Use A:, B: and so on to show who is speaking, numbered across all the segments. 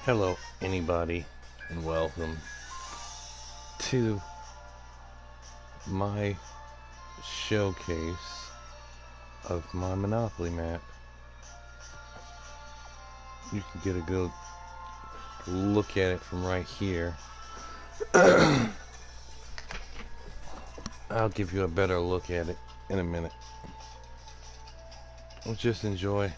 A: Hello, anybody, and welcome to my showcase of my Monopoly map. You can get a good look at it from right here. I'll give you a better look at it in a minute. Well, just enjoy.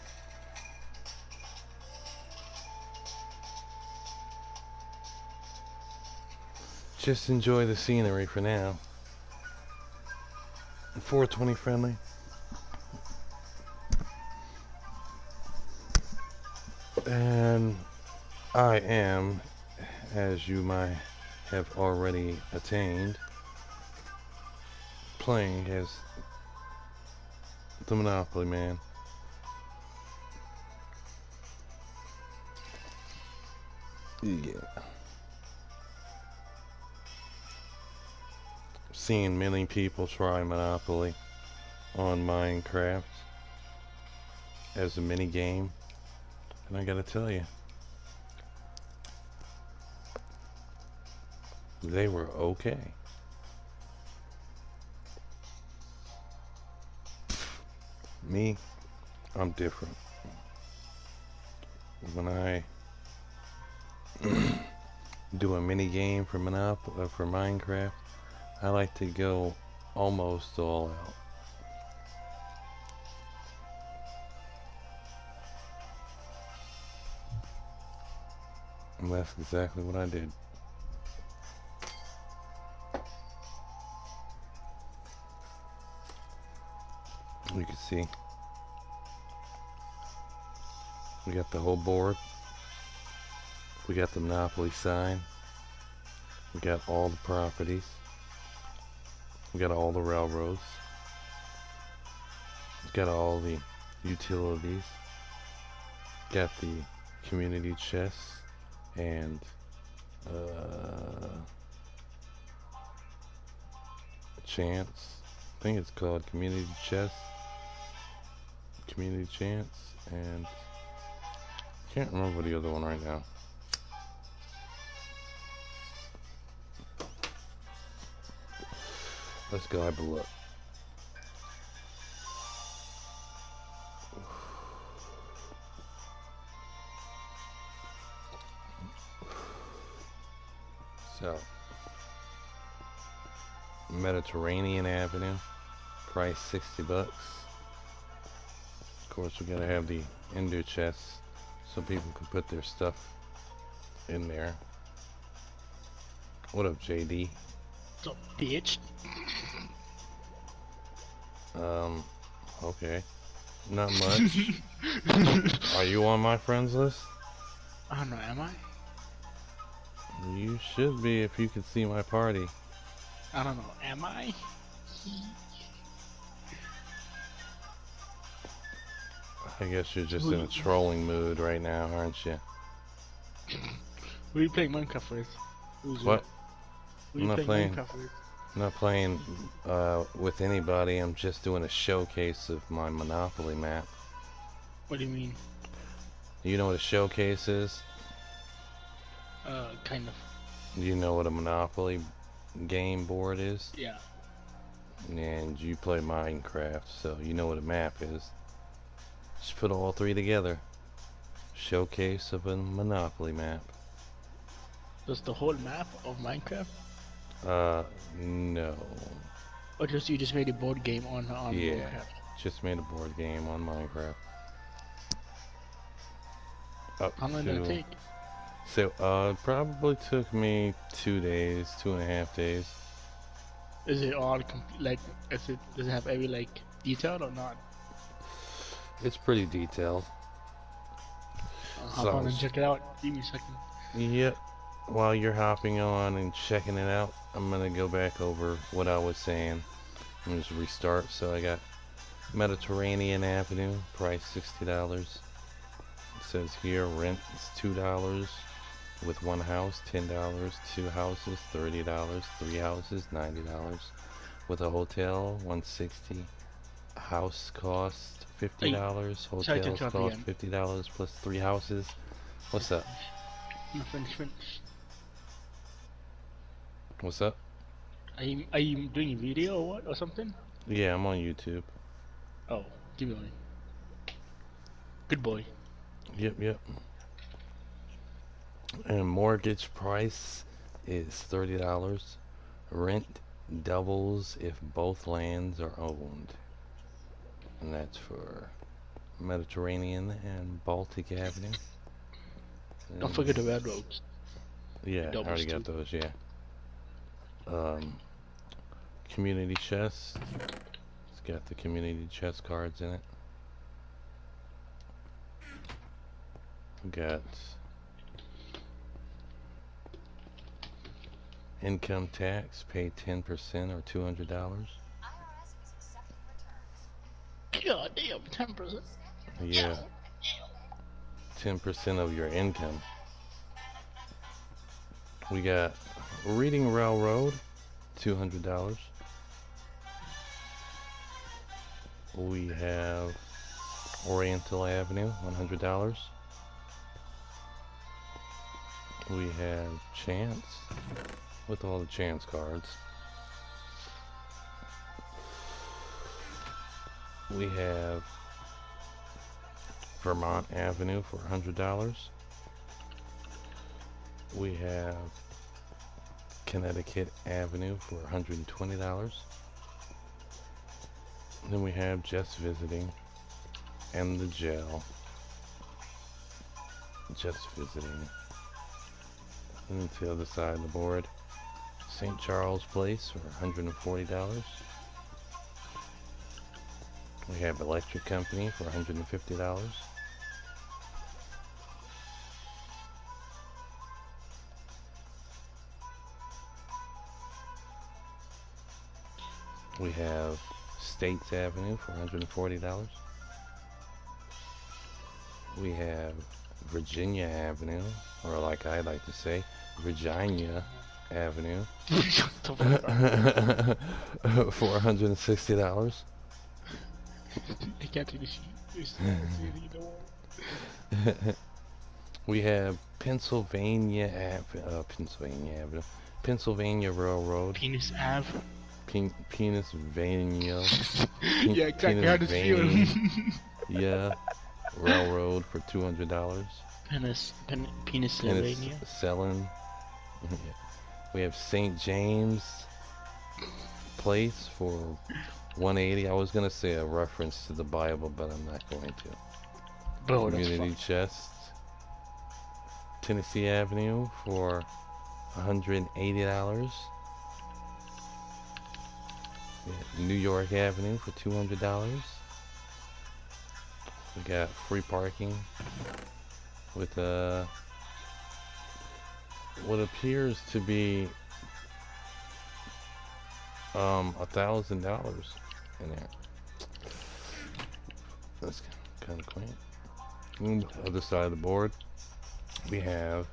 A: Just enjoy the scenery for now. 420 friendly. And I am, as you might have already attained, playing as the Monopoly Man. Yeah. Seeing many people try Monopoly on Minecraft as a mini game, and I gotta tell you, they were okay. Me, I'm different. When I do a mini game for for Minecraft, I like to go almost all out. And that's exactly what I did. You can see we got the whole board. We got the Monopoly sign. We got all the properties. We got all the railroads. We got all the utilities. Got the community chest and chance. I think it's called community chest, community chance, and can't remember the other one right now. Let's go have a look. So, Mediterranean Avenue, price 60 bucks. Of course, we gotta have the ender chests so people can put their stuff in there. What up, JD?
B: What's up, bitch?
A: Okay. Not much. Are you on my friends list?
B: I don't know, am I?
A: You should be if you could see my party.
B: I don't know, am I?
A: I guess you're just in a trolling mood right now, aren't you?
B: Who are you playing Minecraft with?
A: What?
B: Who are you playing Minecraft with?
A: I'm not playing with anybody. I'm just doing a showcase of my Monopoly map.
B: What do you mean?
A: You know what a showcase is?
B: Kind of.
A: You know what a Monopoly game board is?
B: Yeah.
A: And you play Minecraft, so you know what a map is. Just put all three together. Showcase of a Monopoly map.
B: Does the whole map of Minecraft?
A: No.
B: Or you just made a board game on
A: Yeah,
B: Minecraft?
A: just made a board game on Minecraft.
B: How long did it take?
A: So, it probably took me 2 days, 2.5 days.
B: Is it all does it have every detail or not?
A: It's pretty detailed.
B: I'll hop on and check it out. Give me a second.
A: Yep. While you're hopping on and checking it out, I'm gonna go back over what I was saying. I'm just restart. So I got Mediterranean Avenue, price $60. It says here rent is $2. With one house, $10. Two houses, $30. Three houses, $90. With a hotel, $160. House cost $50. Hotels cost $50 plus three houses. What's up?
B: Finish.
A: What's up?
B: Are you doing a video or what or something?
A: Yeah, I'm on YouTube.
B: Oh, give me one. Good boy.
A: Yep, yep. And mortgage price is $30. Rent doubles if both lands are owned. And that's for Mediterranean and Baltic Avenue.
B: Don't
A: And
B: forget the red roads.
A: yeah, I
B: Doubles
A: already
B: too.
A: got those, yeah. Um, community chest. It's got the community chest cards in it. Got income tax, pay 10% or $200.
B: God damn, 10%.
A: Yeah, 10% of your income. We got Reading Railroad, $200. We have Oriental Avenue, $100. We have Chance with all the Chance cards. We have Vermont Avenue for $100. We have Connecticut Avenue for $120. Then we have Just Visiting and the Jail. Just Visiting. And to the other side of the board, St. Charles Place for $140. We have Electric Company for $150. We have States Avenue for $140. We have Virginia Avenue, or like I like to say, Virginia Avenue
B: Shut the fuck up.
A: for $160.
B: I can't take the sheet. It's really don't.
A: We have Pennsylvania Avenue, Pennsylvania Railroad,
B: Penis Ave.
A: Pennsylvania,
B: Yeah, exactly how to feel.
A: Pennsylvania Railroad for $200.
B: Pennsylvania.
A: Selling. We have St. James Place for $180. I was gonna say a reference to the Bible, but I'm not going to.
B: Bro, that's
A: Community
B: fuck.
A: Chest, Tennessee Avenue for $180. New York Avenue for $200. We got free parking with what appears to be $1,000 in there. That's kind of quaint. Other side of the board, we have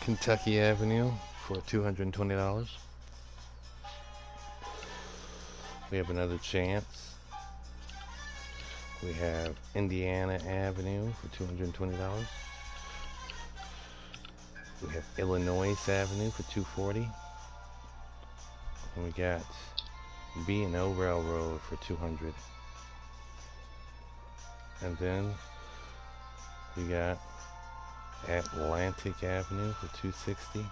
A: Kentucky Avenue for $220. We have another Chance. We have Indiana Avenue for $220. We have Illinois Avenue for $240. And we got B&O Railroad for $200. And then we got Atlantic Avenue for $260.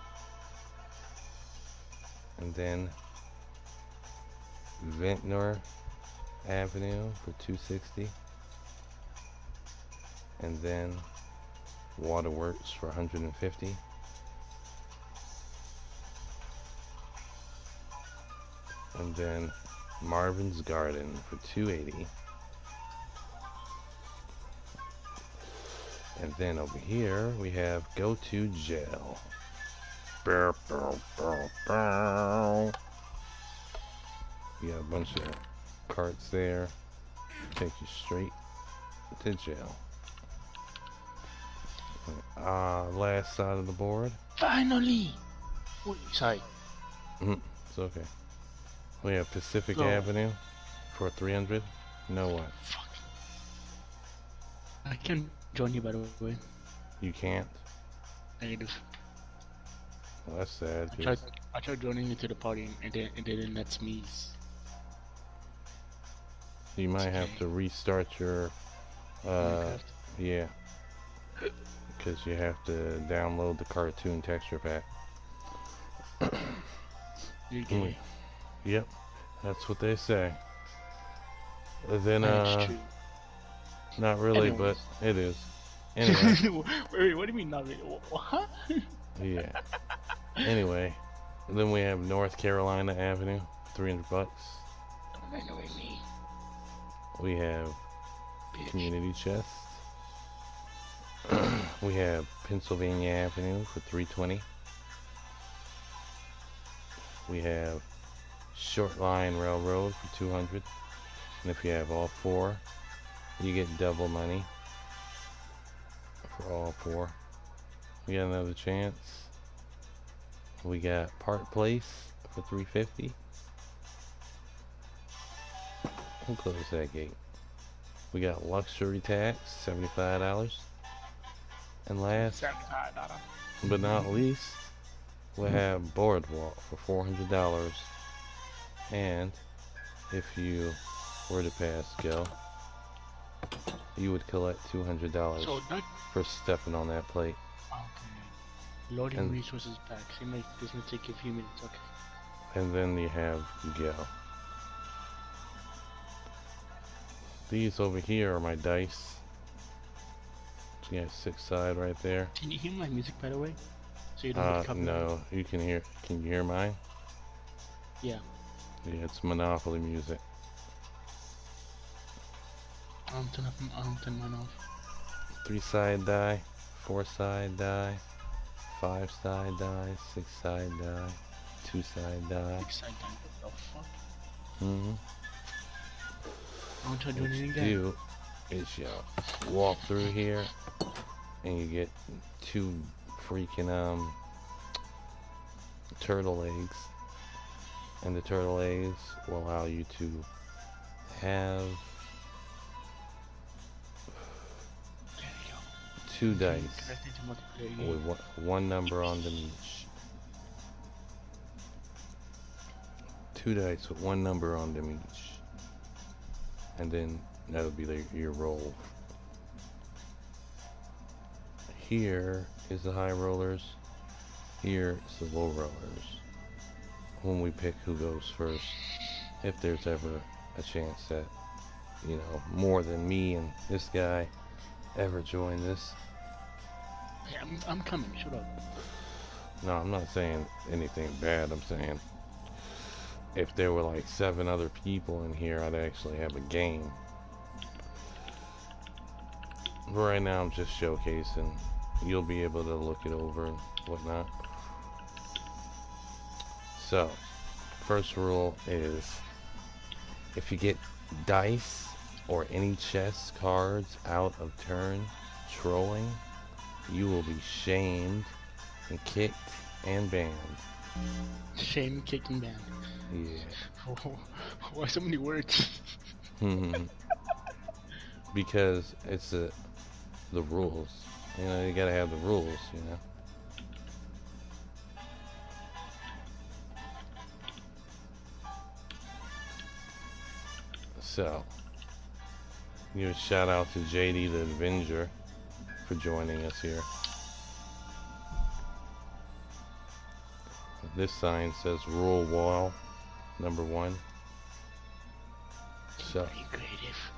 A: And then Ventnor Avenue for $260. And then Waterworks for $150. And then Marvin's Garden for $280. And then over here we have Go to Jail. Bow, bow, bow, bow. You got a bunch of carts there. Take you straight to jail. Last side of the board.
B: Finally! Wait, sorry.
A: It's okay. We have Pacific
B: No.
A: Avenue for $300. No what?
B: Fuck. I can join you by the way.
A: You can't?
B: Negative.
A: Well, that's sad,
B: I tried
A: because
B: I tried joining into the party and it didn't let me.
A: you
B: It's
A: might have
B: okay.
A: to restart your, uh,
B: Minecraft.
A: yeah, because you have to download the cartoon texture pack.
B: You're
A: Mm,
B: gay.
A: yep, that's what they say. Then,
B: And it's true.
A: not really, but
B: Anyways.
A: it is. Anyway,
B: Wait, what do you mean not really? What?
A: yeah. Anyway, then we have North Carolina Avenue, 300 bucks.
B: Don't annoy me,
A: We have
B: bitch.
A: Community Chest. We have Pennsylvania Avenue for 320. We have Short Line Railroad for 200. And if you have all four, you get double money for all four. We got another chance. We got Park Place for 350. We'll close that gate. We got Luxury Tax, $75. And last
B: $75.
A: but not least, we'll have Boardwalk for $400. And if you were to pass go, you would collect $200
B: So that
A: for stepping on that plate.
B: okay. Loading
A: And
B: resources back. Seems like this may take you a few minutes. Okay.
A: then you have go. These over here are my dice. So you got 6 side right there.
B: Can you hear my music by the way? So you don't get copyrighted.
A: No, you can hear. Can you hear mine?
B: Yeah.
A: Yeah, it's Monopoly music.
B: I'll turn mine off.
A: 3 side die, 4 side die, 5 side die, 6 side die, 2 side die.
B: Big side time. What the fuck?
A: Mm-hmm.
B: I want to try
A: What
B: doing it
A: you
B: again.
A: do is you walk through here and you get 2 freaking turtle eggs, and the turtle eggs will allow you to have
B: There you go.
A: 2
B: Okay,
A: dice
B: connecting to multiplayer game.
A: with one number on them each. 2 dice with one number on them each, and then that'll be your roll. Here is the high rollers. Here is the low rollers. When we pick who goes first, if there's ever a chance that, more than me and this guy ever join this.
B: Hey, I'm coming. Shut up.
A: No, I'm not saying anything bad. I'm saying if there were like 7 other people in here, I'd actually have a game. But right now, I'm just showcasing. You'll be able to look it over and whatnot. So, first rule is if you get dice or any chess cards out of turn trolling, you will be shamed and kicked and banned.
B: Shame kicking band.
A: Yeah.
B: Why so many words?
A: Because it's the rules. You gotta have the rules, So, give a shout out to JD the Avenger for joining us here. This sign says rule wall number 1. So,
B: Pretty creative.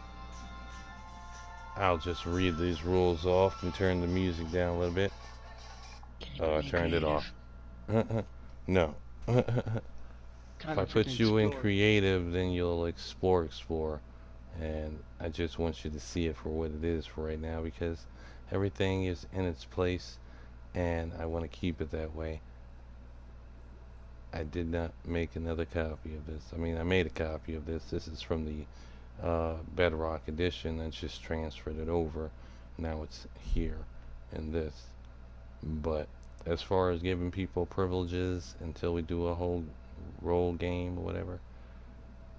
A: I'll just read these rules off and turn the music down a little bit.
B: Can you
A: Oh, I
B: be
A: turned it
B: creative?
A: off. No. If
B: Kind
A: I
B: of freaking
A: put you in
B: explore.
A: creative, then you'll explore. And I just want you to see it for what it is for right now, because everything is in its place and I want to keep it that way. I did not make another copy of this. I mean, I made a copy of this. This is from the Bedrock edition. I just transferred it over. Now it's here in this. But as far as giving people privileges until we do a whole roll game or whatever,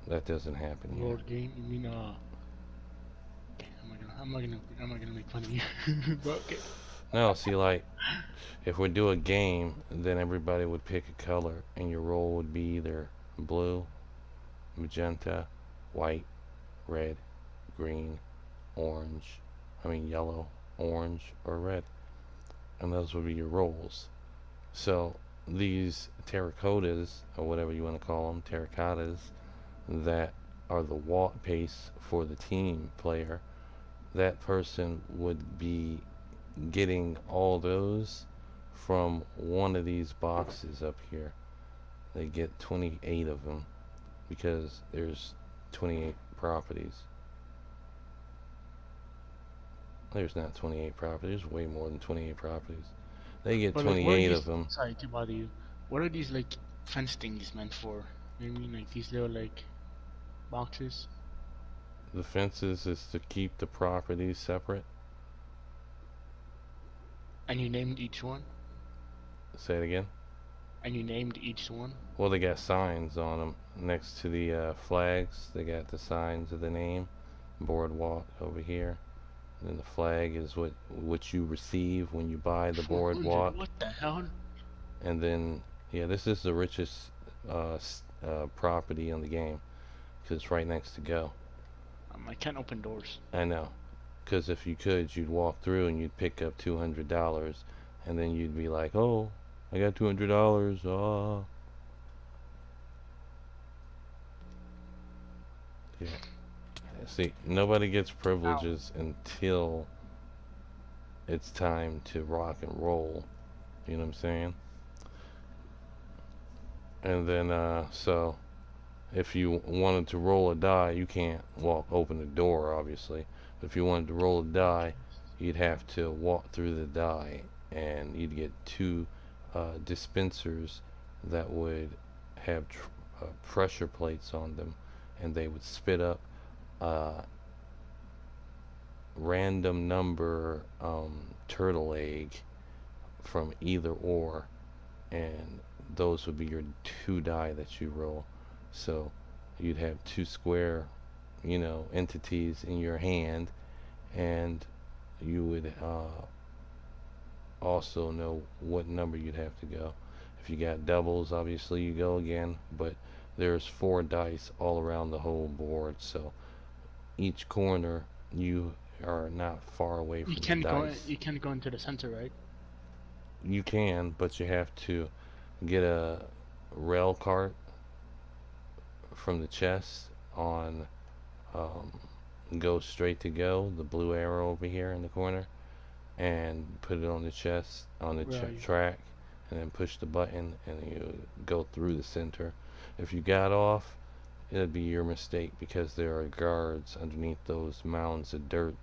A: that doesn't happen here.
B: Road game? You mean okay, I'm not gonna make fun of you. But okay.
A: No, see, like, if we do a game, then everybody would pick a color, and your role would be either blue, magenta, white, red, green, orange. I mean, yellow, orange, or red. And those would be your roles. So these terracottas, or whatever you want to call them, terracottas, that are the walk pace for the team player, that person would be getting all those from one of these boxes up here. They get 28 of them because there's 28 properties. There's not 28 properties, there's way more than 28 properties. They get
B: But like, what are
A: 28 of
B: these?
A: them.
B: Sorry to bother you. What are these like fence things meant for? You know what I mean, like these little like boxes,
A: The fences is to keep the properties separate.
B: and you named each one,
A: Say it again.
B: and you named each one.
A: Well, they got signs on them next to the flags. They got the signs of the name. Boardwalk over here. And then the flag is what you receive when you buy the
B: 400.
A: boardwalk.
B: What the hell?
A: And then, yeah, this is the richest property in the game because it's right next to Go.
B: I can't open doors.
A: I know. Because if you could, you'd walk through and you'd pick up $200, and then you'd be like, "Oh, I got $200." Ah, yeah. See, nobody gets
B: Ow.
A: privileges until it's time to rock and roll. You know what I'm saying? And then, so if you wanted to roll a die, you can't walk open the door, obviously. But if you wanted to roll a die, you'd have to walk through the die, and you'd get two dispensers that would have pressure plates on them, and they would spit up a random number turtle egg from either or, and those would be your two die that you roll. So you'd have two square, entities in your hand, and you would also know what number you'd have to go. If you got doubles, obviously you go again, but there's four dice all around the whole board, so each corner you are not far away
B: You
A: from the
B: can't go.
A: dice.
B: You can't go into the center, right?
A: You can, but you have to get a rail cart from the chest on um, go straight to go, the blue arrow over here in the corner, and put it on the chest, on the
B: Where are you?
A: track, and then push the button, and you go through the center. If you got off, it'd be your mistake because there are guards underneath those mounds of dirt.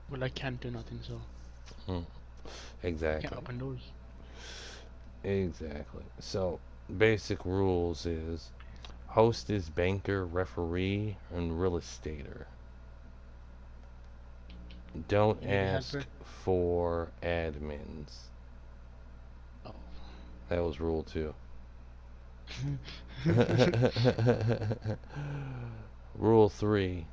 B: Well, I can't do nothing, so
A: Hmm.
B: I can't
A: Exactly.
B: open doors.
A: Exactly. So, basic rules is host is banker, referee, and real estater. Don't
B: Lady
A: ask
B: helper.
A: for admins.
B: Oh.
A: That was rule two. Rule three.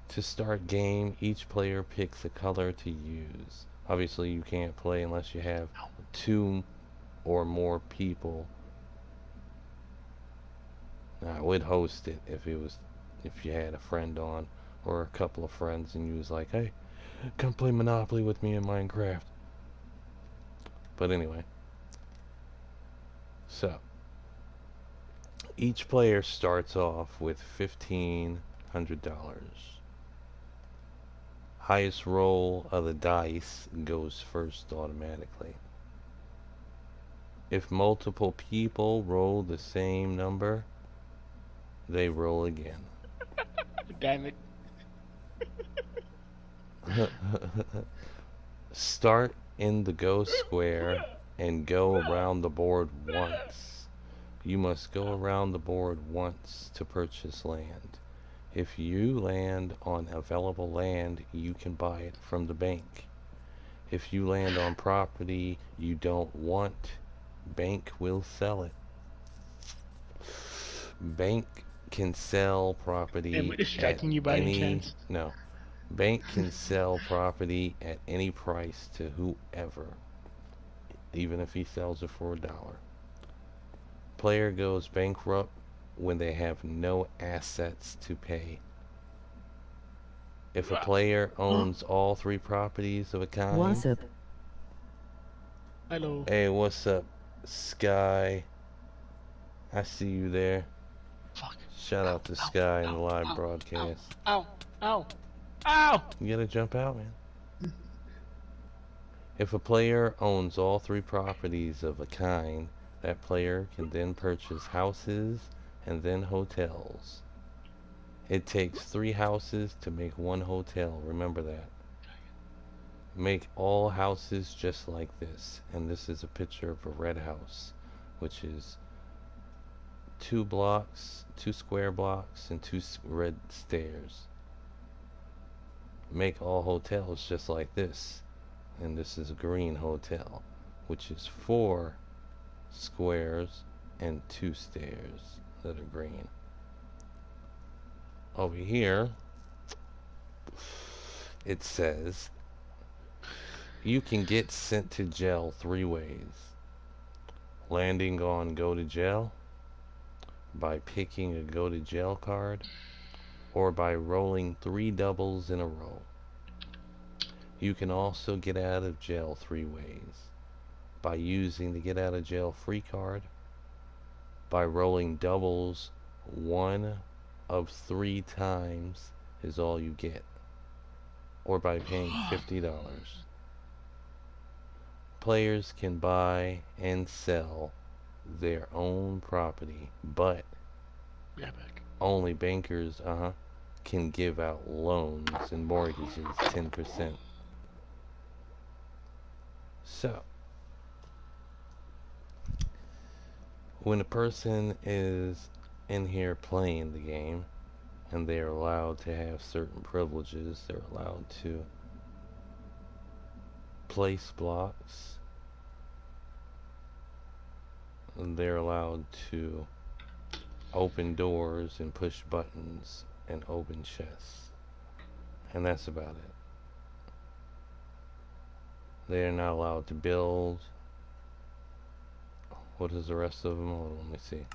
A: To start game, each player picks a color to use. Obviously, you can't play unless you have two or more people. Now, I would host it if you had a friend on or a couple of friends and you was like, "Hey, come play Monopoly with me in Minecraft." But anyway, so each player starts off with $1,500. Highest roll of the dice goes first automatically. If multiple people roll the same number, they roll again.
B: Damn it.
A: Start in the go square and go around the board once. You must go around the board once to purchase land. If you land on available land, you can buy it from the bank. If you land on property you don't want, bank will sell it. Bank can sell
B: Am I
A: property at
B: distracting you by any
A: any
B: chance?
A: no. Bank can sell property at any price to whoever, even if he sells it for $1. Player goes bankrupt when they have no assets to pay. If a player
B: Huh?
A: owns all three properties of a kind,
C: What's up?
B: Hello.
A: hey, what's up, Sky? I see you there.
B: Fuck.
A: Shout
B: Ow,
A: out to
B: ow,
A: Sky in the
B: ow,
A: live
B: ow, ow,
A: broadcast.
B: ow, ow, ow!
A: You gotta jump out, man. If a player owns all three properties of a kind, that player can then purchase houses and then hotels. It takes 3 houses to make one hotel, remember that. Make all houses just like this, and this is a picture of a red house, which is 2 blocks, 2 square blocks, and 2 red stairs. Make all hotels just like this, and this is a green hotel, which is 4 squares and 2 stairs that are green. Over here, it says you can get sent to jail 3 ways. Landing on go to jail, by picking a go to jail card, or by rolling 3 doubles in a row. You can also get out of jail 3 ways. By using the get out of jail free card, by rolling doubles 1 of 3 times is all you get, or by paying $50. Players can buy and sell their own property, but
B: Yeah, back.
A: only bankers, can give out loans and mortgages 10%. So, when a person is in here playing the game and they're allowed to have certain privileges, they're allowed to place blocks, and they're allowed to open doors and push buttons and open chests. And that's about it. They are not allowed to build. What is the rest of them? Hold on, let me see.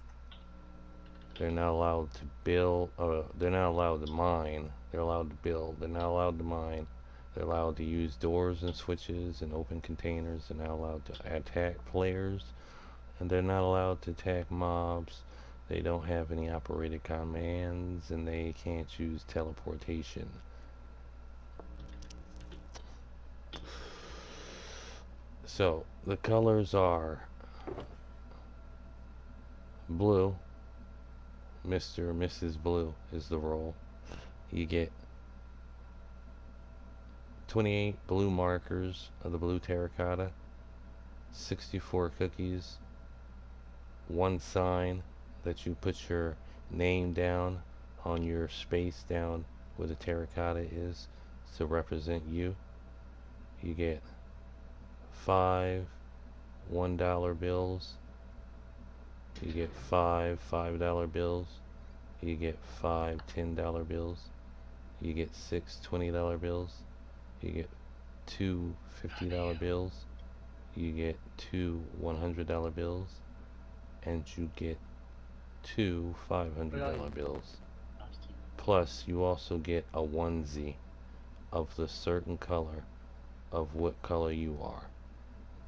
A: They're not allowed to build. They're not allowed to mine. They're allowed to build. They're not allowed to mine. They're allowed to use doors and switches and open containers. They're not allowed to attack players. And they're not allowed to attack mobs. They don't have any operated commands, and they can't use teleportation. So, the colors are blue. Mr. or Mrs. Blue is the role. You get 28 blue markers of the blue terracotta, 64 cookies, 1 sign that you put your name down on your space down where the terracotta is to represent you. You get 5 $1 bills. You get 5 $5 bills. You get 5 $10 bills. You get 6 $20 bills. You get 2 $50 bills. You get 2 $100 bills. And you get 2 $500 bills. Plus, you also get a onesie of the certain color of what color you are,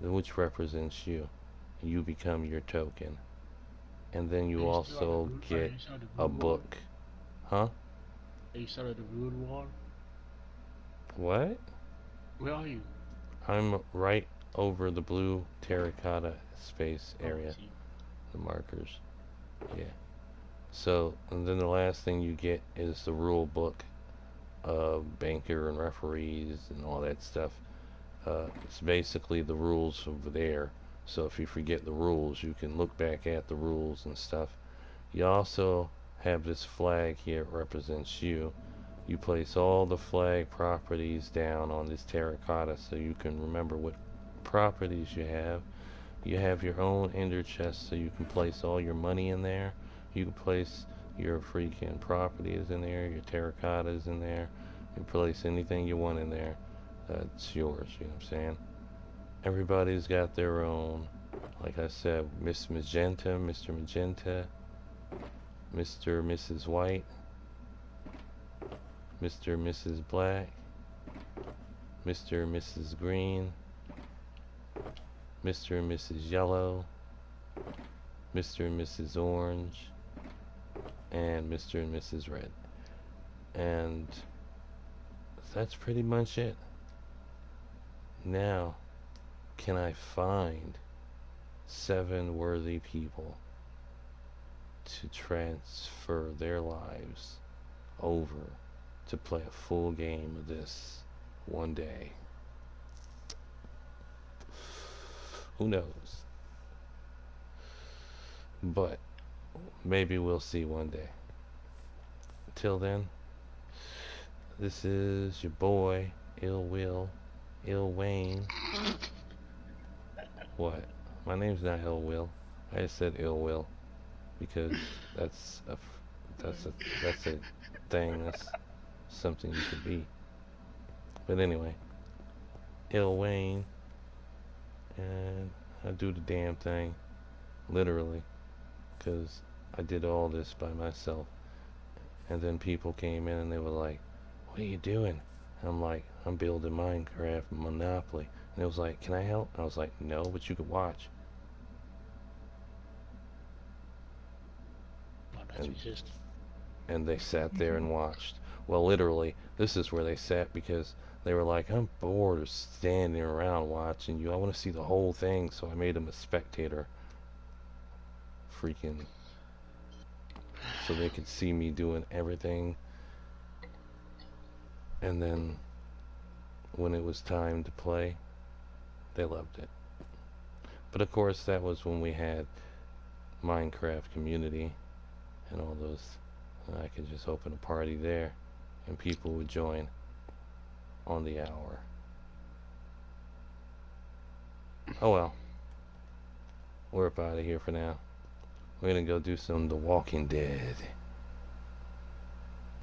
A: which represents you. You become your token. And then you also get a book. Huh?
B: Are you still at the blue wall?
A: What?
B: Where are you?
A: I'm right over the blue terracotta space area.
B: See.
A: The markers. Yeah. So, and then the last thing you get is the rule book of banker and referees and all that stuff. It's basically the rules over there. So if you forget the rules, you can look back at the rules and stuff. You also have this flag here. It represents you. You place all the flag properties down on this terracotta so you can remember what properties you have. You have your own ender chest so you can place all your money in there. You can place your freaking properties in there, your terracottas in there. You place anything you want in there, that's yours. You know what I'm saying? Everybody's got their own. Like I said, Miss Magenta, Mr. Magenta, Mr. Mrs. White, Mr. Mrs. Black, Mr. Mrs. Green, Mr. and Mrs. Yellow, Mr. and Mrs. Orange, and Mr. and Mrs. Red. And that's pretty much it. Now, can I find 7 worthy people to transfer their lives over to play a full game of this one day? Who knows? But maybe we'll see one day. Till then, this is your boy, Ill Will, Ill Wayne. What? My name's not Ill Will. I just said Ill Will because that's a that's a that's a thing. That's something you could be. But anyway, Ill Wayne, and I do the damn thing, literally, because I did all this by myself. And then people came in and they were like, "What are you doing?" And I'm like, "I'm building Minecraft Monopoly." And it was like, "Can I help?" I was like, "No, but you could watch."
B: Oh, that's
A: And
B: racist.
A: and they sat there and watched. Well, literally, this is where they sat because they were like, "I'm bored of standing around watching you. I want to see the whole thing." So I made them a spectator, freaking, so they could see me doing everything. And then when it was time to play, they loved it. But of course, that was when we had Minecraft community and all those. I could just open a party there, and people would join on the hour. Oh well, we're up out of here for now. We're gonna go do some The Walking Dead.